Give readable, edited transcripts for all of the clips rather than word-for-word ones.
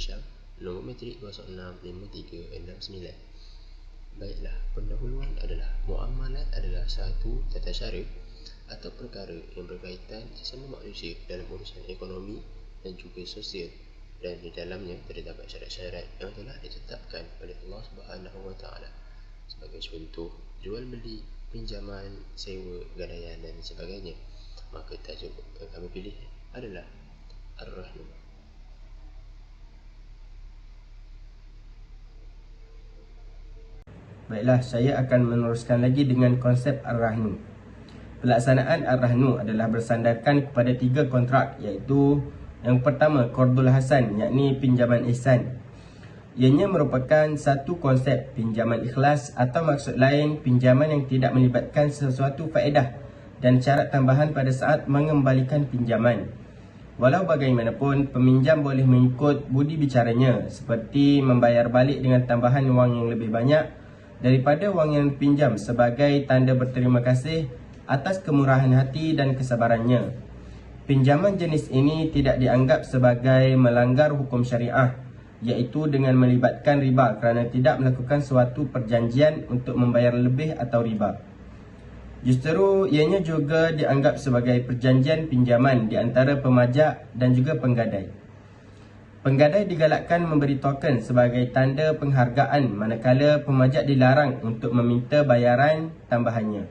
Malaysia, nombor metrik 265369. Baiklah, pendahuluan adalah muamalat adalah satu tata cara atau perkara yang berkaitan sesama manusia dalam urusan ekonomi dan juga sosial, dan di dalamnya terdapat syarat-syarat yang telah ditetapkan oleh Allah Subhanahu Wa Taala. Sebagai contoh, jual beli, pinjaman, sewa, gadaian dan sebagainya. Maka tajuk yang kami pilih adalah Ar-Rahnu. Baiklah, saya akan meneruskan lagi dengan konsep Ar-Rahnu. Pelaksanaan Ar-Rahnu adalah bersandarkan kepada 3 kontrak, iaitu yang pertama, Qardul Hasan, yakni pinjaman ihsan. Ianya merupakan satu konsep pinjaman ikhlas atau maksud lain pinjaman yang tidak melibatkan sesuatu faedah dan syarat tambahan pada saat mengembalikan pinjaman. Walau bagaimanapun, peminjam boleh mengikut budi bicaranya, seperti membayar balik dengan tambahan wang yang lebih banyak daripada wang yang dipinjam sebagai tanda berterima kasih atas kemurahan hati dan kesabarannya. Pinjaman jenis ini tidak dianggap sebagai melanggar hukum syariah, iaitu dengan melibatkan riba kerana tidak melakukan suatu perjanjian untuk membayar lebih atau riba. Justru ianya juga dianggap sebagai perjanjian pinjaman di antara pemajak dan juga penggadai. Penggadai digalakkan memberi token sebagai tanda penghargaan, manakala pemajak dilarang untuk meminta bayaran tambahannya.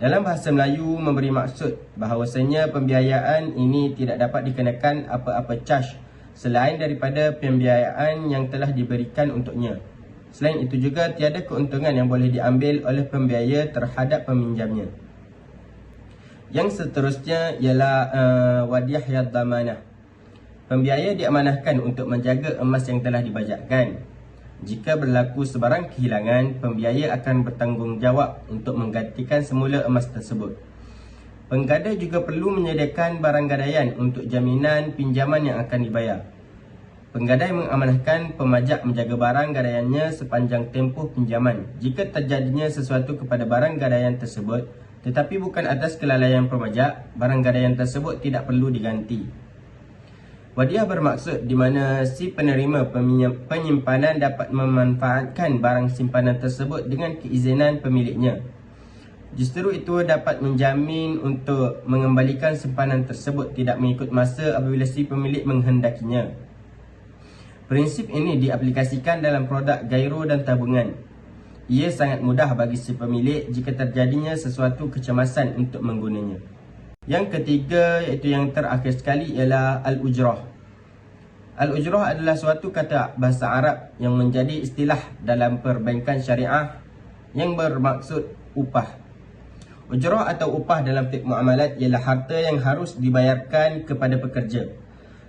Dalam bahasa Melayu, memberi maksud bahawasanya pembiayaan ini tidak dapat dikenakan apa-apa charge selain daripada pembiayaan yang telah diberikan untuknya. Selain itu juga, tiada keuntungan yang boleh diambil oleh pembiaya terhadap peminjamnya. Yang seterusnya ialah wadiah yad damanah. Pembiaya diamanahkan untuk menjaga emas yang telah dibajakkan. Jika berlaku sebarang kehilangan, pembiaya akan bertanggungjawab untuk menggantikan semula emas tersebut. Penggadai juga perlu menyediakan barang gadaian untuk jaminan pinjaman yang akan dibayar. Penggadai mengamanahkan pemajak menjaga barang gadaiannya sepanjang tempoh pinjaman. Jika terjadinya sesuatu kepada barang gadaian tersebut, tetapi bukan atas kelalaian pemajak, barang gadaian tersebut tidak perlu diganti. Wadiah bermaksud di mana si penerima penyimpanan dapat memanfaatkan barang simpanan tersebut dengan keizinan pemiliknya. Justru itu dapat menjamin untuk mengembalikan simpanan tersebut tidak mengikut masa apabila si pemilik menghendakinya. Prinsip ini diaplikasikan dalam produk gairo dan tabungan. Ia sangat mudah bagi si pemilik jika terjadinya sesuatu kecemasan untuk menggunanya. Yang ketiga, iaitu yang terakhir sekali, ialah Al-Ujrah. Al-Ujrah adalah suatu kata bahasa Arab yang menjadi istilah dalam perbankan syariah yang bermaksud upah. Ujrah atau upah dalam fiqh muamalat ialah harta yang harus dibayarkan kepada pekerja.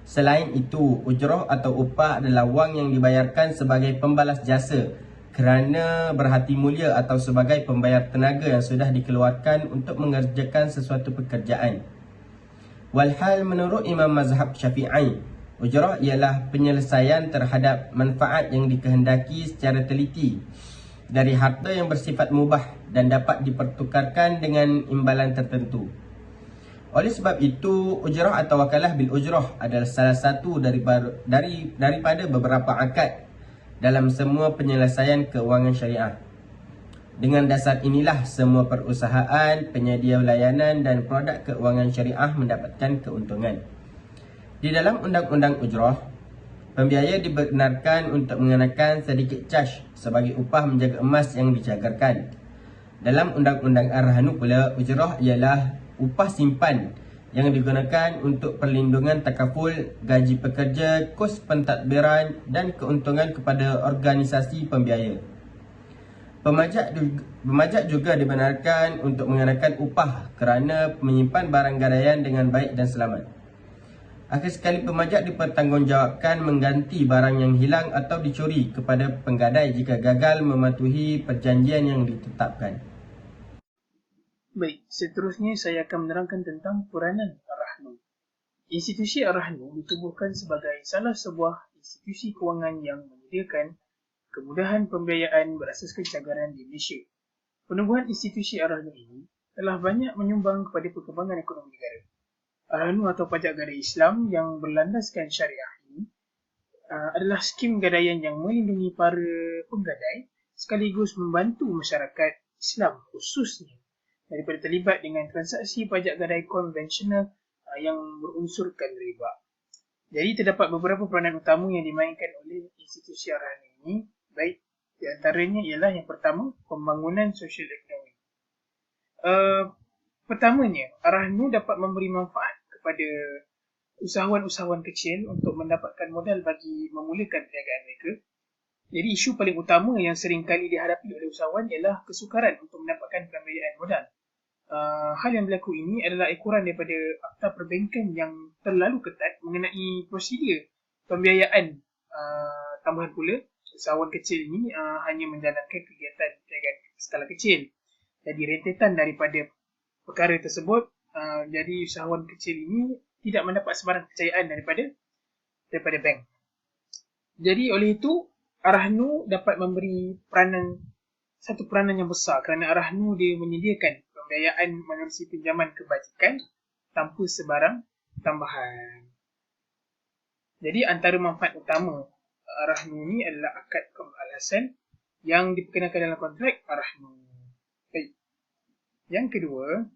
Selain itu, ujrah atau upah adalah wang yang dibayarkan sebagai pembalas jasa kerana berhati mulia atau sebagai pembayar tenaga yang sudah dikeluarkan untuk mengerjakan sesuatu pekerjaan. Walhal menurut Imam Mazhab Syafi'i, ujrah ialah penyelesaian terhadap manfaat yang dikehendaki secara teliti dari harta yang bersifat mubah dan dapat dipertukarkan dengan imbalan tertentu. Oleh sebab itu, ujrah atau wakalah bil ujrah adalah salah satu daripada beberapa akad dalam semua penyelesaian keuangan syariah. Dengan dasar inilah semua perusahaan, penyedia layanan dan produk keuangan syariah mendapatkan keuntungan. Di dalam undang-undang ujrah, pembiaya dibenarkan untuk mengenakan sedikit charge sebagai upah menjaga emas yang dicagarkan. Dalam undang-undang Ar-Rahnu pula, ujrah ialah upah simpan yang digunakan untuk perlindungan takaful, gaji pekerja, kos pentadbiran dan keuntungan kepada organisasi pembiaya. Pemajak juga dibenarkan untuk mengenakan upah kerana menyimpan barang gadaian dengan baik dan selamat. Akhir sekali, pemajak dipertanggungjawabkan mengganti barang yang hilang atau dicuri kepada penggadai jika gagal mematuhi perjanjian yang ditetapkan. Baik, seterusnya saya akan menerangkan tentang peranan Ar-Rahnu. Institusi Ar-Rahnu ditubuhkan sebagai salah sebuah institusi kewangan yang menyediakan kemudahan pembiayaan berasaskan cagaran di Malaysia. Penubuhan institusi Ar-Rahnu ini telah banyak menyumbang kepada perkembangan ekonomi negara. Ar-Rahnu atau pajak gadai Islam yang berlandaskan syariah ini adalah skim gadaian yang melindungi para penggadai sekaligus membantu masyarakat Islam khususnya daripada terlibat dengan transaksi pajak gadai konvensional yang berunsurkan riba. Jadi terdapat beberapa peranan utama yang dimainkan oleh institusi arahan ini, baik di antaranya ialah yang pertama, pembangunan sosial ekonomi. Pertamanya, Arahnu dapat memberi manfaat kepada usahawan-usahawan kecil untuk mendapatkan modal bagi memulakan perniagaan mereka. Jadi isu paling utama yang sering kali dihadapi oleh usahawan ialah kesukaran untuk mendapatkan pembiayaan modal. Hal yang berlaku ini adalah ekoran daripada Akta Perbankan yang terlalu ketat mengenai prosedur pembiayaan. Tambahan pula, usahawan kecil ini hanya menjalankan kegiatan perniagaan skala kecil. Jadi rentetan daripada perkara tersebut, jadi usahawan kecil ini tidak mendapat sebarang kepercayaan daripada bank. Jadi oleh itu, Arahnu dapat memberi satu peranan yang besar kerana Arahnu dia menyediakan pembiayaan menerusi pinjaman kebajikan tanpa sebarang tambahan. Jadi antara manfaat utama Arahnu ni adalah akad alasan yang diperkenalkan dalam kontrak Arahnu. Baik. Yang kedua,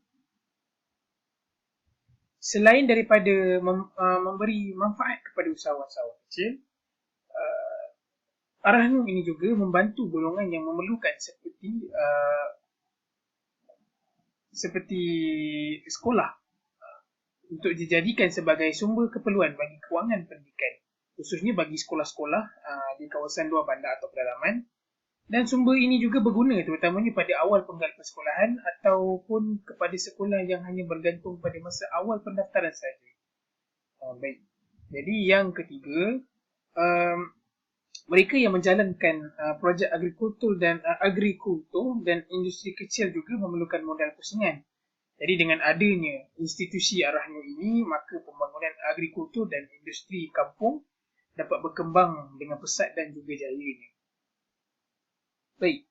selain daripada memberi manfaat kepada usahawan-usahawan kecil, Arahnu ini juga membantu golongan yang memerlukan seperti sekolah untuk dijadikan sebagai sumber keperluan bagi kewangan pendidikan, khususnya bagi sekolah-sekolah di kawasan luar bandar atau pedalaman. Dan sumber ini juga berguna terutamanya pada awal penggal persekolahan ataupun kepada sekolah yang hanya bergantung pada masa awal pendaftaran sahaja. Baik. Jadi yang ketiga, mereka yang menjalankan projek agrikultur dan industri kecil juga memerlukan modal pusingan. Jadi dengan adanya institusi Arahnu ini, maka pembangunan agrikultur dan industri kampung dapat berkembang dengan pesat dan juga jayanya. Baik.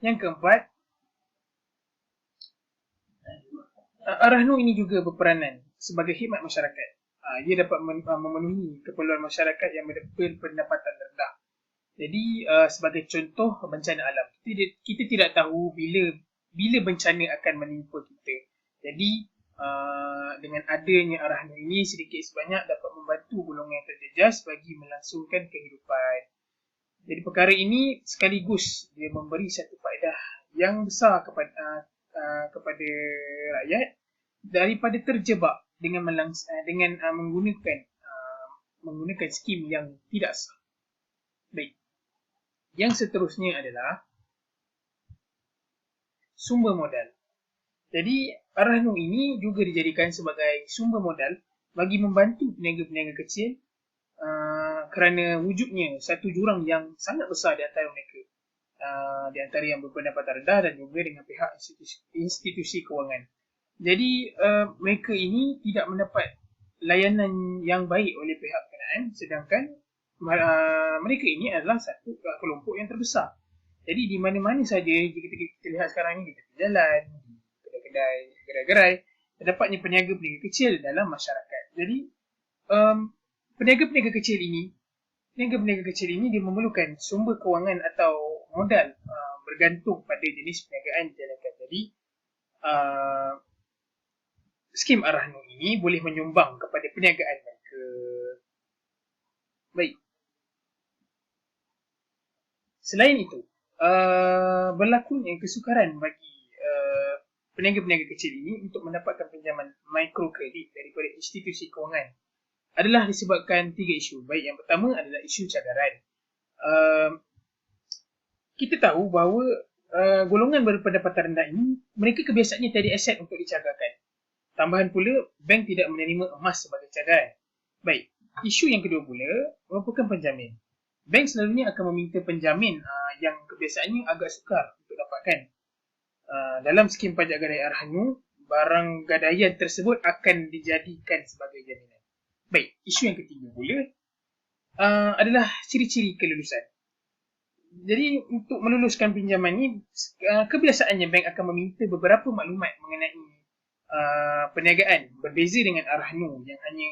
Yang keempat, Arahnu ini juga berperanan sebagai khidmat masyarakat. Ia dapat memenuhi keperluan masyarakat yang berpendapatan rendah. Jadi sebagai contoh bencana alam, kita tidak tahu bila bencana akan menimpa kita. Jadi dengan adanya Arahnu ini sedikit sebanyak dapat membantu golongan yang terjejas bagi melangsungkan kehidupan. Jadi perkara ini sekaligus dia memberi satu faedah yang besar kepada rakyat daripada terjebak dengan menggunakan skim yang tidak sah. Baik. Yang seterusnya adalah sumber modal. Jadi Arahnu ini juga dijadikan sebagai sumber modal bagi membantu peniaga-peniaga kecil kerana wujudnya satu jurang yang sangat besar di antara mereka, di antara yang berpendapatan rendah dan juga dengan pihak institusi kewangan. Jadi mereka ini tidak mendapat layanan yang baik oleh pihak berkenaan, sedangkan mereka ini adalah satu kelompok yang terbesar. Jadi di mana-mana saja jika kita lihat sekarang ini, di tepi jalan, di kedai-kedai, gerai-gerai, terdapatnya peniaga-peniaga kecil dalam masyarakat. Jadi peniaga-peniaga kecil ini dia memerlukan sumber kewangan atau modal bergantung pada jenis perniagaan dijalankan. Jadi skim Arahnu ini boleh menyumbang kepada perniagaan mereka. Baik. Selain itu, berlakunya kesukaran bagi peniaga-peniaga kecil ini untuk mendapatkan pinjaman mikrokredit daripada institusi kewangan adalah disebabkan 3 isu. Baik, yang pertama adalah isu cagaran. Kita tahu bahawa golongan berpendapatan rendah ini, mereka kebiasaannya tiada aset untuk dicagarkan. Tambahan pula, bank tidak menerima emas sebagai cagaran. Baik, isu yang kedua pula merupakan penjamin. Bank selalunya akan meminta penjamin yang kebiasaannya agak sukar untuk dapatkan. Dalam skim pajak gadai Arahnu, barang gadaian tersebut akan dijadikan sebagai jaminan. Baik, isu yang ketiga pula adalah ciri-ciri kelulusan. Jadi untuk meluluskan pinjaman ini, kebiasaannya bank akan meminta beberapa maklumat mengenai perniagaan, berbeza dengan Arahnu yang hanya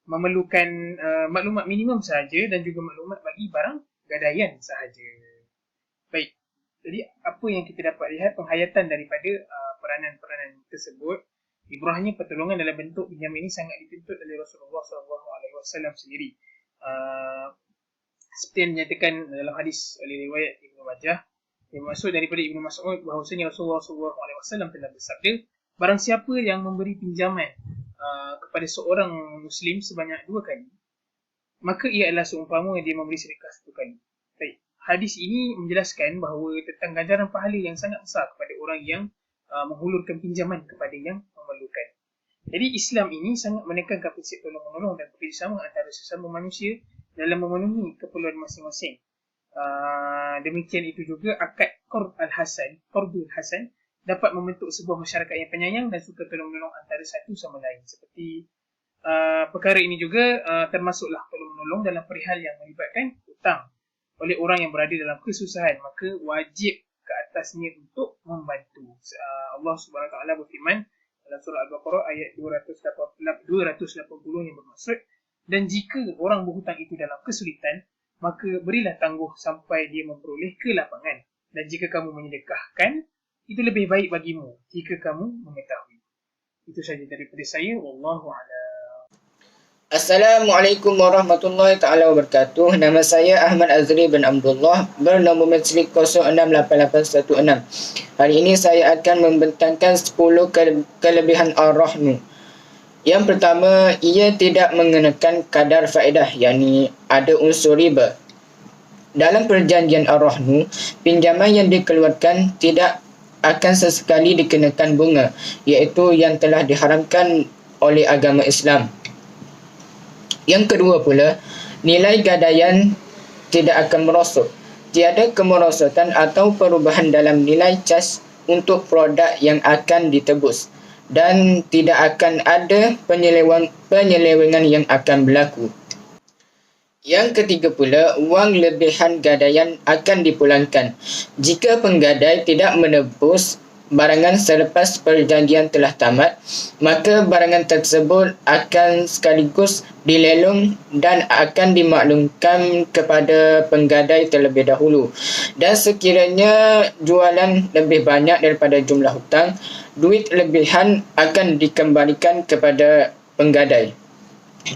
memerlukan maklumat minimum sahaja dan juga maklumat bagi barang gadaian sahaja. Baik, jadi apa yang kita dapat lihat penghayatan daripada peranan-peranan tersebut, ibrahnya pertolongan dalam bentuk pinjaman ini sangat dituntut oleh Rasulullah SAW sendiri. Seperti yang dinyatakan dalam hadis oleh riwayat Ibnu Majah, yang maksud daripada Ibnu Mas'ud bahawasanya Rasulullah SAW telah bersabda, barang siapa yang memberi pinjaman kepada seorang Muslim sebanyak 2 kali, maka ia adalah seumpama dia memberi sedekah 1 kali. Baik. Hadis ini menjelaskan bahawa tentang ganjaran pahala yang sangat besar kepada orang yang menghulurkan pinjaman kepada yang memerlukan. Jadi Islam ini sangat menekankan prinsip tolong-menolong dan bekerjasama antara sesama manusia dalam memenuhi keperluan masing-masing. Demikian itu juga akad Qardul Hasan dapat membentuk sebuah masyarakat yang penyayang dan suka tolong-menolong antara satu sama lain. Seperti perkara ini juga termasuklah tolong-menolong dalam perihal yang melibatkan hutang oleh orang yang berada dalam kesusahan, maka wajib ke atasnya untuk membantu. Allah Subhanahu Wa Taala berfirman dalam surah Al-Baqarah ayat 280 yang bermaksud, dan jika orang berhutang itu dalam kesulitan, maka berilah tangguh sampai dia memperoleh kelapangan. Dan jika kamu menyedekahkan, itu lebih baik bagimu jika kamu mengetahui. Itu sahaja daripada saya. Wallahu a'lam. Assalamualaikum warahmatullahi ta'ala wabarakatuh. Nama saya Ahmad Azri bin Abdullah, bernombor matrik 068816. Hari ini saya akan membentangkan 10 kelebihan Ar-Rahnu. Yang pertama, ia tidak mengenakan kadar faedah, yakni ada unsur riba. Dalam perjanjian Ar-Rahnu, pinjaman yang dikeluarkan tidak akan sesekali dikenakan bunga, iaitu yang telah diharamkan oleh agama Islam. Yang kedua pula, nilai gadaian tidak akan merosot. Tiada kemerosotan atau perubahan dalam nilai cas untuk produk yang akan ditebus, dan tidak akan ada penyelewengan yang akan berlaku. Yang ketiga pula, wang lebihan gadaian akan dipulangkan jika penggadai tidak menebus barangan selepas perjanjian telah tamat, maka barangan tersebut akan sekaligus dilelong dan akan dimaklumkan kepada penggadai terlebih dahulu. Dan sekiranya jualan lebih banyak daripada jumlah hutang, duit lebihan akan dikembalikan kepada penggadai.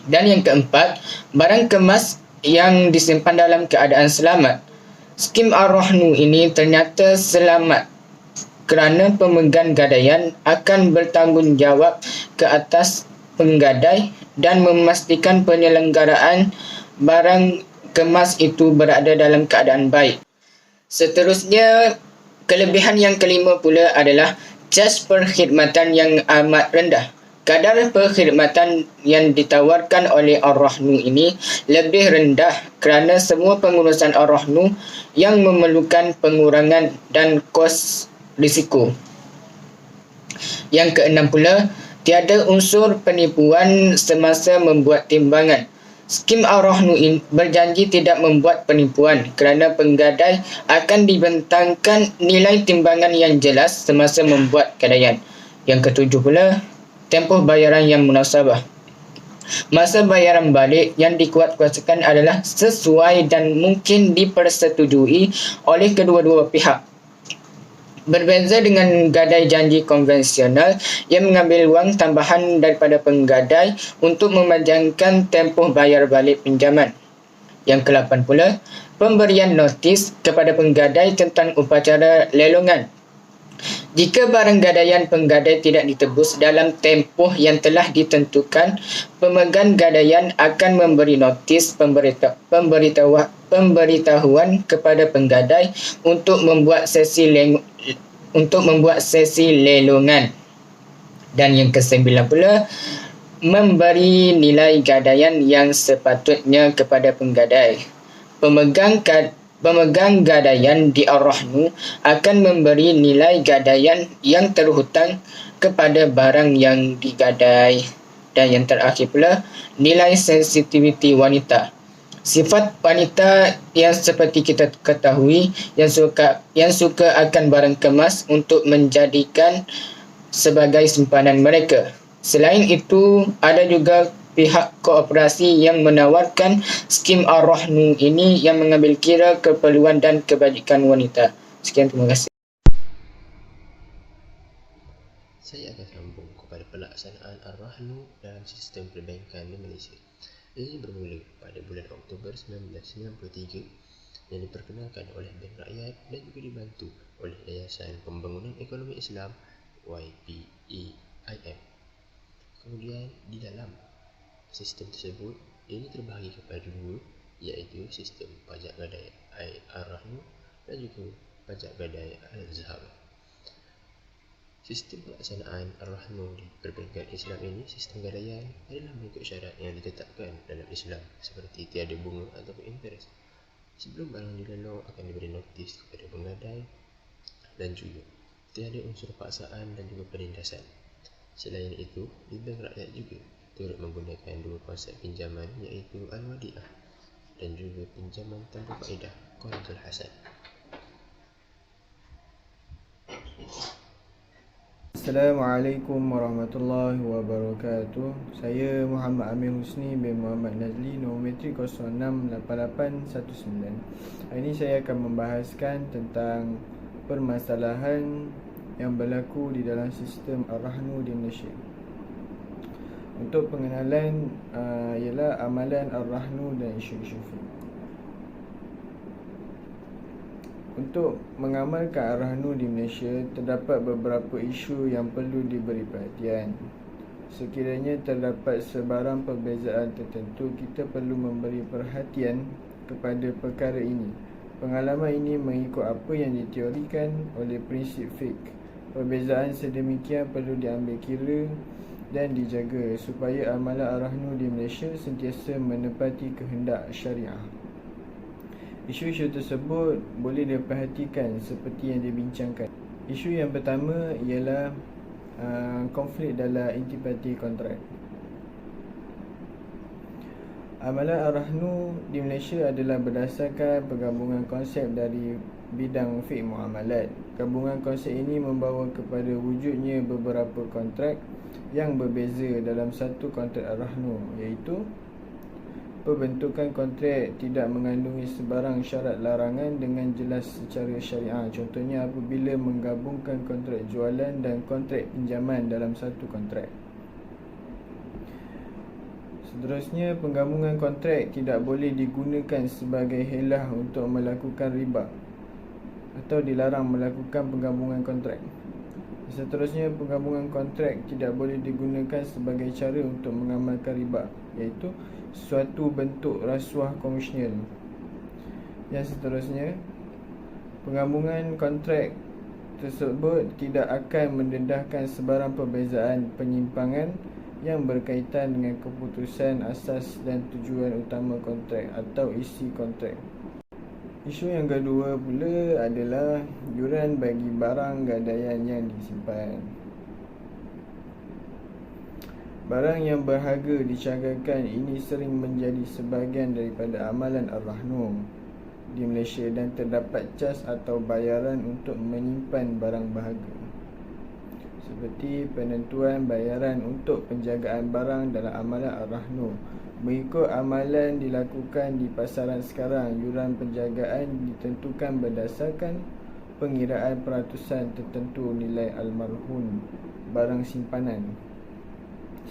Dan yang keempat, barang kemas yang disimpan dalam keadaan selamat. Skim Ar-Rahnu ini ternyata selamat kerana pemegang gadaian akan bertanggungjawab ke atas penggadai dan memastikan penyelenggaraan barang kemas itu berada dalam keadaan baik. Seterusnya, kelebihan yang kelima pula adalah jas perkhidmatan yang amat rendah. Kadar perkhidmatan yang ditawarkan oleh Ar-Rahnu ini lebih rendah kerana semua pengurusan Ar-Rahnu yang memerlukan pengurangan dan kos risiko. Yang keenam pula, tiada unsur penipuan semasa membuat timbangan. Skim Ar-Rahnu berjanji tidak membuat penipuan kerana penggadai akan dibentangkan nilai timbangan yang jelas semasa membuat gadaian. Yang ketujuh pula, tempoh bayaran yang munasabah. Masa bayaran balik yang dikuatkuasakan adalah sesuai dan mungkin dipersetujui oleh kedua-dua pihak. Berbeza dengan gadai janji konvensional yang mengambil wang tambahan daripada penggadai untuk memanjangkan tempoh bayar balik pinjaman. Yang ke-8 pula, pemberian notis kepada penggadai tentang upacara lelongan. Jika barang gadaian penggadai tidak ditebus dalam tempoh yang telah ditentukan, pemegang gadaian akan memberi notis pemberitahuan kepada penggadai untuk membuat sesi lelongan. Dan yang ke-9 pula, memberi nilai gadaian yang sepatutnya kepada penggadai. Pemegang gadaian di Ar-Rahnu akan memberi nilai gadaian yang terhutang kepada barang yang digadai. Dan yang terakhir pula, nilai sensitiviti wanita. Sifat wanita yang seperti kita ketahui yang suka akan barang kemas untuk menjadikan sebagai simpanan mereka. Selain itu, ada juga pihak koperasi yang menawarkan skim Ar-Rahnu ini yang mengambil kira keperluan dan kebajikan wanita. Sekian, terima kasih. Saya akan sambung kepada pelaksanaan Ar-Rahnu dalam sistem perbankan di Malaysia. Ini bermula pada bulan Oktober 1993 yang diperkenalkan oleh Bank Rakyat dan juga dibantu oleh Yayasan Pembangunan Ekonomi Islam YPEIM. Kemudian di dalam sistem tersebut ini terbahagi kepada dua, iaitu sistem pajak gadai Ar-Rahnu dan juga pajak gadai Al-Zahab. Sistem pelaksanaan Ar-Rahnu di perbankan Islam ini, sistem gadaian adalah mengikut syarat yang ditetapkan dalam Islam seperti tiada bunga atau interest. Sebelum barang dilelang akan diberi notis kepada penggadai dan juga tiada unsur paksaan dan juga penindasan. Selain itu, di Bank Rakyat juga turut menggunakan dua konsep pinjaman iaitu Al-Wadi'ah dan juga pinjaman tanpa faedah Qardul Hasan. Assalamualaikum warahmatullahi wabarakatuh. Saya Muhammad Amir Husni bin Muhammad Nazli, nombor metrik 068819. Hari ini saya akan membahaskan tentang permasalahan yang berlaku di dalam sistem Ar-Rahnu di Malaysia. Untuk pengenalan ialah amalan Ar-Rahnu dan isu-isu fiqh. Untuk mengamalkan Ar-Rahnu di Malaysia, terdapat beberapa isu yang perlu diberi perhatian. Sekiranya terdapat sebarang perbezaan tertentu, kita perlu memberi perhatian kepada perkara ini. Pengalaman ini mengikut apa yang diteorikan oleh prinsip fiqh. Perbezaan sedemikian perlu diambil kira dan dijaga supaya amalan Ar-Rahnu di Malaysia sentiasa menepati kehendak syariah. Isu-isu tersebut boleh diperhatikan seperti yang dibincangkan. Isu yang pertama ialah konflik dalam intipati kontrak. Amalan Ar-Rahnu di Malaysia adalah berdasarkan penggabungan konsep dari bidang fiqh muamalat. Gabungan konsep ini membawa kepada wujudnya beberapa kontrak yang berbeza dalam satu kontrak Ar-Rahnu, iaitu pembentukan kontrak tidak mengandungi sebarang syarat larangan dengan jelas secara syariah. Contohnya apabila menggabungkan kontrak jualan dan kontrak pinjaman dalam satu kontrak. Seterusnya, penggabungan kontrak tidak boleh digunakan sebagai helah untuk melakukan riba atau dilarang melakukan penggabungan kontrak. Seterusnya, penggabungan kontrak tidak boleh digunakan sebagai cara untuk mengamalkan riba, iaitu suatu bentuk rasuah komersial. Yang seterusnya, penggabungan kontrak tersebut tidak akan mendedahkan sebarang perbezaan penyimpangan yang berkaitan dengan keputusan asas dan tujuan utama kontrak atau isi kontrak. Isu yang kedua pula adalah yuran bagi barang gadaian yang disimpan. Barang yang berharga dicanggarkan ini sering menjadi sebahagian daripada amalan Ar-Rahnu di Malaysia dan terdapat cas atau bayaran untuk menyimpan barang berharga, seperti penentuan bayaran untuk penjagaan barang dalam amalan Ar-Rahnu. Mengikut amalan dilakukan di pasaran sekarang, yuran penjagaan ditentukan berdasarkan pengiraan peratusan tertentu nilai almarhum barang simpanan.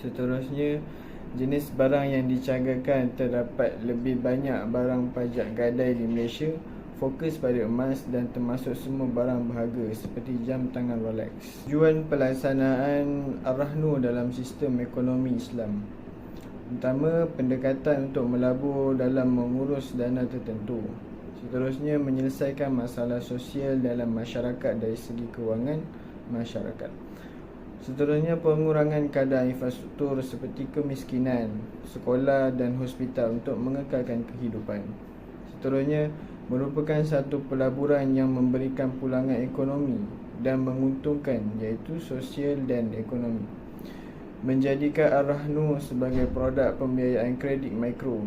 Seterusnya, jenis barang yang dicanggarkan terdapat lebih banyak barang pajak gadai di Malaysia fokus pada emas dan termasuk semua barang berharga seperti jam tangan Rolex. Tujuan pelaksanaan Ar-Rahnu dalam sistem ekonomi Islam. Pertama, pendekatan untuk melabur dalam mengurus dana tertentu. Seterusnya, menyelesaikan masalah sosial dalam masyarakat dari segi kewangan masyarakat. Seterusnya, pengurangan kadar infrastruktur seperti kemiskinan, sekolah dan hospital untuk mengekalkan kehidupan. Seterusnya, merupakan satu pelaburan yang memberikan pulangan ekonomi dan menguntungkan, iaitu sosial dan ekonomi. Menjadikan Ar-Rahnu sebagai produk pembiayaan kredit mikro.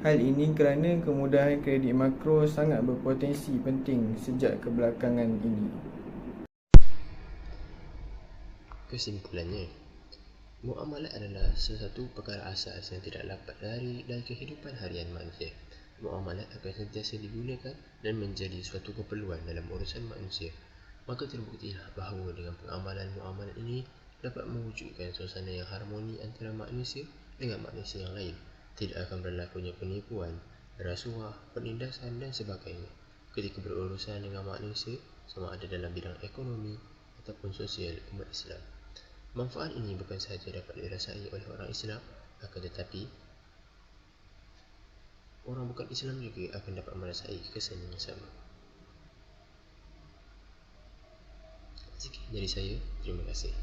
Hal ini kerana kemudahan kredit makro sangat berpotensi penting sejak kebelakangan ini. Kesimpulannya, Muamalat adalah sesuatu perkara asas yang tidak dapat lari dari kehidupan harian manusia. Muamalat akan sentiasa digunakan dan menjadi suatu keperluan dalam urusan manusia. Maka terbuktilah bahawa dengan pengamalan muamalat ini dapat mewujudkan suasana yang harmoni antara manusia dengan manusia yang lain. Tidak akan berlakunya penipuan, rasuah, penindasan dan sebagainya ketika berurusan dengan manusia, sama ada dalam bidang ekonomi ataupun sosial umat Islam. Manfaat ini bukan sahaja dapat dirasai oleh orang Islam, akan tetapi orang bukan Islam juga akan dapat merasai kesan yang sama. Sekian dari saya, terima kasih.